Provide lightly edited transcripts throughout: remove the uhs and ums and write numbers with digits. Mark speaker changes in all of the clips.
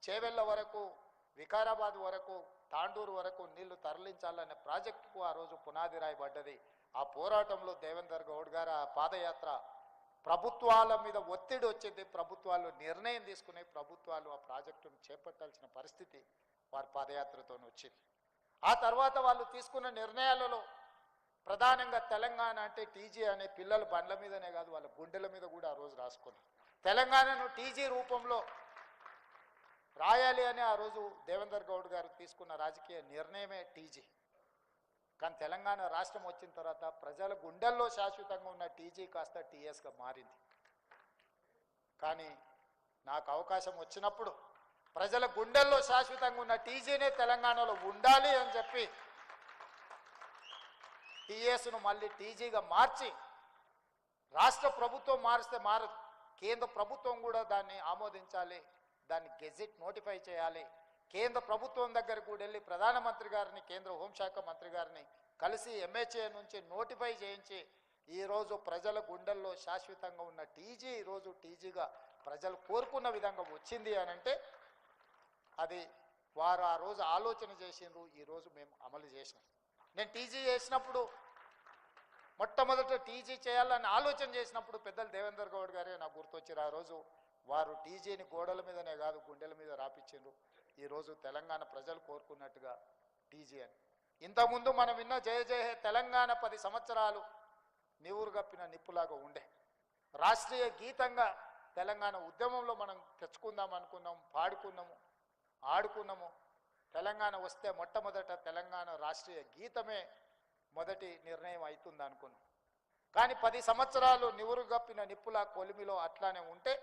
Speaker 1: చేవెళ్ళ వరకు, వికారాబాద్ వరకు, తాండూరు వరకు నీళ్లు తరలించాలనే ప్రాజెక్టుకు ఆ రోజు పునాది రాయబడ్డది. ఆ పోరాటంలో దేవేందర్ గౌడ్ గారు ఆ పాదయాత్ర ప్రభుత్వాల మీద ఒత్తిడి వచ్చింది. ప్రభుత్వాలు నిర్ణయం తీసుకునే ప్రభుత్వాలు ఆ ప్రాజెక్టును చేపట్టాల్సిన పరిస్థితి వారి పాదయాత్రతో వచ్చింది. ఆ తర్వాత వాళ్ళు తీసుకున్న నిర్ణయాలలో ప్రధానంగా తెలంగాణ అంటే టీజీ అనే పిల్లలు బండ్ల మీదనే కాదు వాళ్ళ గుండెల మీద కూడా ఆ రోజు రాసుకున్నారు. తెలంగాణను టీజీ రూపంలో రాయాలి అని ఆ రోజు దేవేందర్ గౌడ్ గారు తీసుకున్న రాజకీయ నిర్ణయమే టీజీ. కానీ తెలంగాణ రాష్ట్రం వచ్చిన తర్వాత ప్రజల గుండెల్లో శాశ్వతంగా ఉన్న టీజీ కాస్త టీఎస్గా మారింది. కానీ నాకు అవకాశం వచ్చినప్పుడు ప్రజల గుండెల్లో శాశ్వతంగా ఉన్న టీజీనే తెలంగాణలో ఉండాలి అని చెప్పి టీఎస్ను మళ్ళీ టీజీగా మార్చి, రాష్ట్ర ప్రభుత్వం మారిస్తే మారదు, కేంద్ర ప్రభుత్వం కూడా దాన్ని ఆమోదించాలి, దాన్ని గెజిట్ నోటిఫై చేయాలి. కేంద్ర ప్రభుత్వం దగ్గరకు కూడా వెళ్ళి ప్రధానమంత్రి గారిని, కేంద్ర హోంశాఖ మంత్రి గారిని కలిసి ఎంహెచ్ఏ నుంచి నోటిఫై చేయించి ఈరోజు ప్రజల గుండెల్లో శాశ్వతంగా ఉన్న టీజీ ఈరోజు టీజీగా ప్రజలు కోరుకున్న విధంగా వచ్చింది అని అంటే అది వారు ఆ రోజు ఆలోచన చేసిండ్రు, ఈరోజు మేము అమలు చేసినాం. నేను టీజీ చేసినప్పుడు మొట్టమొదట టీజీ చేయాలని ఆలోచన చేసినప్పుడు పెద్దలు దేవేందర్ గౌడ్ గారే నాకు గుర్తొచ్చారు. ఆ రోజు వారు టీజీని గోడల మీదనే కాదు గుండెల మీద రాపించిండ్రు. ఈరోజు తెలంగాణ ప్రజలు కోరుకున్నట్టుగా టీజీ అని. ఇంతకుముందు మనం విన్న జయ జయ హే తెలంగాణ 10 సంవత్సరాలు నివురు గప్పిన నిప్పులాగా ఉండే. రాష్ట్రీయ గీతంగా తెలంగాణ ఉద్యమంలో మనం తెచ్చుకుందాం అనుకున్నాం, పాడుకున్నాము, ఆడుకున్నాము. తెలంగాణ వస్తే మొట్టమొదట తెలంగాణ రాష్ట్రీయ గీతమే మొదటి నిర్ణయం అవుతుంది అనుకున్నాం. కానీ 10 సంవత్సరాలు నివురు గప్పిన నిప్పులా కొలిమిలో అట్లానే ఉంటే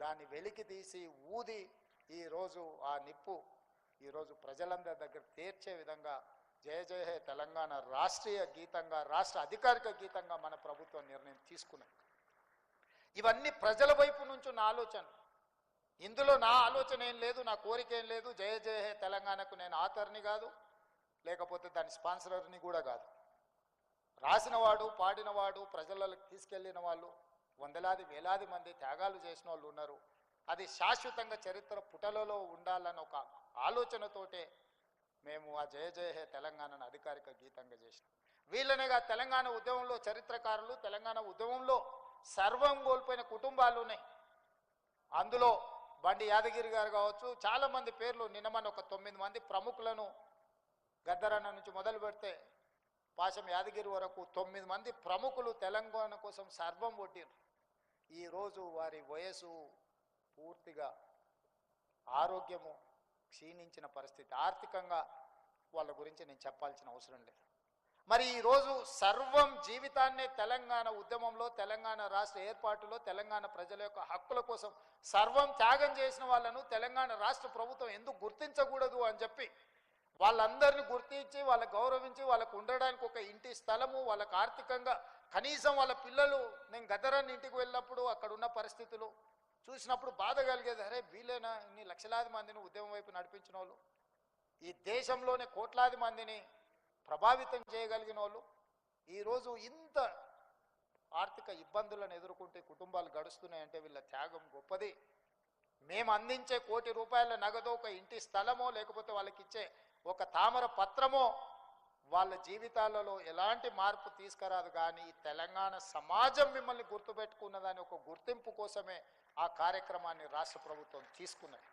Speaker 1: దాన్ని వెలికి తీసి ఊది ఈరోజు ఆ నిప్పు ఈరోజు ప్రజలందరి దగ్గర తీర్చే విధంగా జయ జయ హే తెలంగాణ రాష్ట్రీయ గీతంగా, రాష్ట్ర అధికారిక గీతంగా మన ప్రభుత్వం నిర్ణయం తీసుకున్నది. ఇవన్నీ ప్రజల వైపు నుంచి నా ఆలోచన. ఇందులో నా ఆలోచన ఏం లేదు, నా కోరిక ఏం లేదు. జయ జయ హే తెలంగాణకు నేను ఆథర్ని కాదు, లేకపోతే దాని స్పాన్సరర్ని కూడా కాదు. రాసినవాడు, పాడినవాడు, ప్రజలకు తీసుకెళ్ళిన వాళ్ళు వందలాది వేలాది మంది త్యాగాలు చేసిన వాళ్ళు ఉన్నారు. అది శాశ్వతంగా చరిత్ర పుటలలో ఉండాలన్న ఒక ఆలోచనతోటే మేము ఆ జయ జయ హే తెలంగాణను అధికారిక గీతంగా చేసినాం. వీళ్ళనేగా తెలంగాణ ఉద్యమంలో చరిత్రకారులు, తెలంగాణ ఉద్యమంలో సర్వం కోల్పోయిన కుటుంబాలు ఉన్నాయి. అందులో బండి యాదగిరి గారు కావచ్చు, చాలామంది పేర్లు నిన్నమన్న ఒక 9 మంది ప్రముఖులను గద్దరన్న నుంచి మొదలు పెడితే పాశం యాదగిరి వరకు 9 మంది ప్రముఖులు తెలంగాణ కోసం సర్వం కొట్టిరు. ఈరోజు వారి వయసు పూర్తిగా ఆరోగ్యము క్షీణించిన పరిస్థితి. ఆర్థికంగా వాళ్ళ గురించి నేను చెప్పాల్సిన అవసరం లేదు. మరి ఈరోజు సర్వం జీవితాన్నే తెలంగాణ ఉద్యమంలో, తెలంగాణ రాష్ట్ర ఏర్పాటులో, తెలంగాణ ప్రజల యొక్క హక్కుల కోసం సర్వం త్యాగం చేసిన వాళ్ళను తెలంగాణ రాష్ట్ర ప్రభుత్వం ఎందుకు గుర్తించకూడదు అని చెప్పి వాళ్ళందరినీ గుర్తించి, వాళ్ళకు గౌరవించి, వాళ్ళకు ఉండడానికి ఒక ఇంటి స్థలము, వాళ్ళకు ఆర్థికంగా కనీసం వాళ్ళ పిల్లలు, నేను గద్దరన్న ఇంటికి వెళ్ళినప్పుడు అక్కడ ఉన్న పరిస్థితులు చూసినప్పుడు బాధ కలిగేది. అరే వీళ్ళేనా ఇన్ని లక్షలాది మందిని ఉద్యమం వైపు నడిపించిన వాళ్ళు, ఈ దేశంలోనే కోట్లాది మందిని ప్రభావితం చేయగలిగిన వాళ్ళు ఈరోజు ఇంత ఆర్థిక ఇబ్బందులను ఎదుర్కొంటే కుటుంబాలు గడుస్తున్నాయంటే వీళ్ళ త్యాగం గొప్పది. మేము అందించే ₹1,00,00,000 నగదో, ఒక ఇంటి స్థలమో, లేకపోతే వాళ్ళకి ఇచ్చే ఒక తామర పత్రమో వాళ్ళ జీవితాలలో ఎలాంటి మార్పు తీసుకురాదు. కానీ ఈ సమాజం మిమ్మల్ని గుర్తుపెట్టుకున్నదని ఒక గుర్తింపు కోసమే ఆ కార్యక్రమాన్ని రాష్ట్ర ప్రభుత్వం తీసుకున్నది.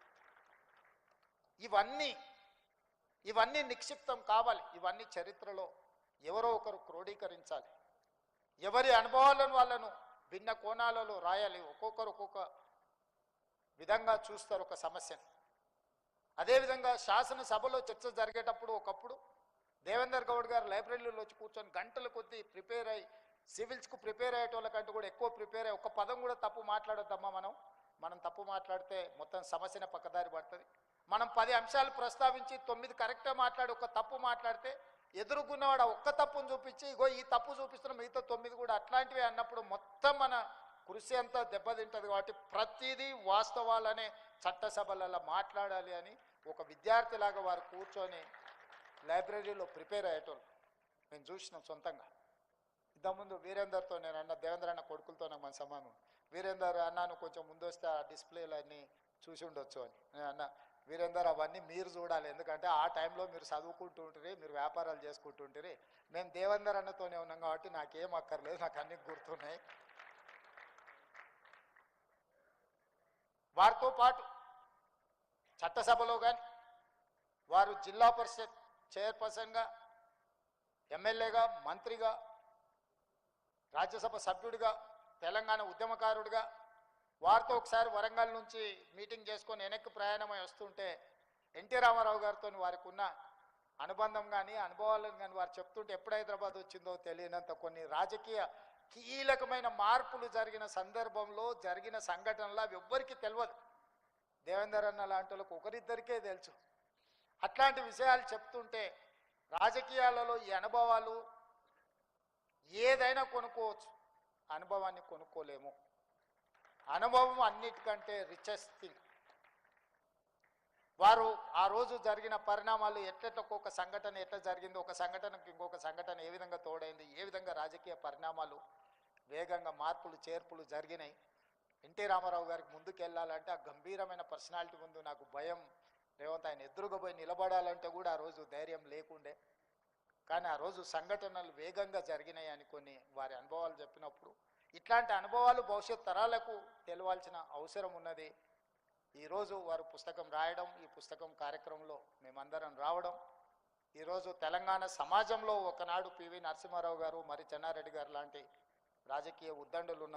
Speaker 1: ఇవన్నీ నిక్షిప్తం కావాలి. ఇవన్నీ చరిత్రలో ఎవరో ఒకరు క్రోడీకరించాలి. ఎవరి అనుభవాలను వాళ్ళను భిన్న కోణాలలో రాయాలి. ఒక్కొక్కరు ఒక్కొక్క విధంగా చూస్తారు ఒక సమస్యని. అదేవిధంగా శాసనసభలో చర్చ జరిగేటప్పుడు ఒకప్పుడు దేవేందర్ గౌడ్ గారు లైబ్రరీలో వచ్చి కూర్చొని గంటల కొద్దీ ప్రిపేర్ అయ్యి, సివిల్స్కు ప్రిపేర్ అయ్యేటోళ్ళకంటే కూడా ఎక్కువ ప్రిపేర్ అయ్యి, ఒక్క పదం కూడా తప్పు మాట్లాడొద్దమ్మా, మనం తప్పు మాట్లాడితే మొత్తం సమస్యనే పక్కదారి పడుతుంది. మనం 10 అంశాలు ప్రస్తావించి 9 కరెక్ట్గా మాట్లాడి ఒక తప్పు మాట్లాడితే ఎదుర్కొన్నవాడు ఆ ఒక్క తప్పును చూపించి, ఇగో ఈ తప్పు చూపిస్తున్న మిగతా 9 కూడా అట్లాంటివి అన్నప్పుడు మొత్తం మన కృషి అంతా దెబ్బతింటుంది. కాబట్టి ప్రతిదీ వాస్తవాలనే చట్టసభలలో మాట్లాడాలి అని ఒక విద్యార్థిలాగా వారు కూర్చొని లైబ్రరీలో ప్రిపేర్ అయ్యేటోళ్ళు మేము చూసినాం సొంతంగా. ఇంతకుముందు వీరేందర్తో నేను అన్న, దేవేంద్ర అన్న కొడుకులతో నాకు మన సంబంధం. వీరేందర్ అన్నాను కొంచెం ముందు వస్తే ఆ డిస్ప్లేలు అన్నీ చూసి ఉండొచ్చు అని నేను అన్న, వీరేందర్ అవన్నీ మీరు చూడాలి, ఎందుకంటే ఆ టైంలో మీరు చదువుకుంటుంటారు, మీరు వ్యాపారాలు చేసుకుంటుంటారు, మేము దేవేందర్ అన్నతోనే ఉన్నాం కాబట్టి నాకేం అక్కర్లేదు, నాకు అన్ని గుర్తున్నాయి. వారితో పాటు చట్టసభలో కానీ వారు జిల్లా పరిషత్ చైర్పర్సన్గా, ఎమ్మెల్యేగా, మంత్రిగా, రాజ్యసభ సభ్యుడిగా, తెలంగాణ ఉద్యమకారుడిగా, వారితో ఒకసారి వరంగల్ నుంచి మీటింగ్ చేసుకొని వెనక్కి ప్రయాణమై వస్తుంటే ఎన్టీ రామారావు గారితో వారికి ఉన్న అనుబంధం కానీ అనుభవాలను కానీ వారు చెప్తుంటే ఎప్పుడు హైదరాబాద్ వచ్చిందో తెలియనంత కొన్ని రాజకీయ కీలకమైన మార్పులు జరిగిన సందర్భంలో జరిగిన సంఘటనలు అవి ఎవ్వరికీ తెలియదు. దేవేందర్ అన్న లాంటి వాళ్ళకు ఒకరిద్దరికే తెలుసు. అట్లాంటి విషయాలు చెప్తుంటే రాజకీయాలలో ఈ అనుభవాలు ఏదైనా కొనుక్కోవచ్చు, అనుభవాన్ని కొనుక్కోలేము. అనుభవం అన్నిటికంటే రిచెస్ట్ థింగ్. వారు ఆ రోజు జరిగిన పరిణామాలు ఒక్కొక్క సంఘటన ఎట్లా జరిగింది, ఒక సంఘటనకు ఇంకొక సంఘటన ఏ విధంగా తోడైంది, ఏ విధంగా రాజకీయ పరిణామాలు వేగంగా మార్పులు చేర్పులు జరిగినాయి. ఎన్టీ రామారావు గారికి ముందుకు వెళ్ళాలంటే ఆ గంభీరమైన పర్సనాలిటీ ముందు నాకు భయం, రేవంత్ ఆయన ఎదురుగా పోయి నిలబడాలంటే కూడా ఆ రోజు ధైర్యం లేకుండే. కానీ ఆ రోజు సంఘటనలు వేగంగా జరిగినాయి అని కొన్ని వారి అనుభవాలు చెప్పినప్పుడు ఇట్లాంటి అనుభవాలు భవిష్యత్ తరాలకు తెలవాల్సిన అవసరం ఉన్నది. ఈరోజు వారు పుస్తకం రాయడం, ఈ పుస్తకం కార్యక్రమంలో మేమందరం రావడం, ఈరోజు తెలంగాణ సమాజంలో ఒకనాడు పివి నరసింహారావు గారు, మరి చెన్నారెడ్డి గారు లాంటి రాజకీయ ఉద్దండులు ఉన్న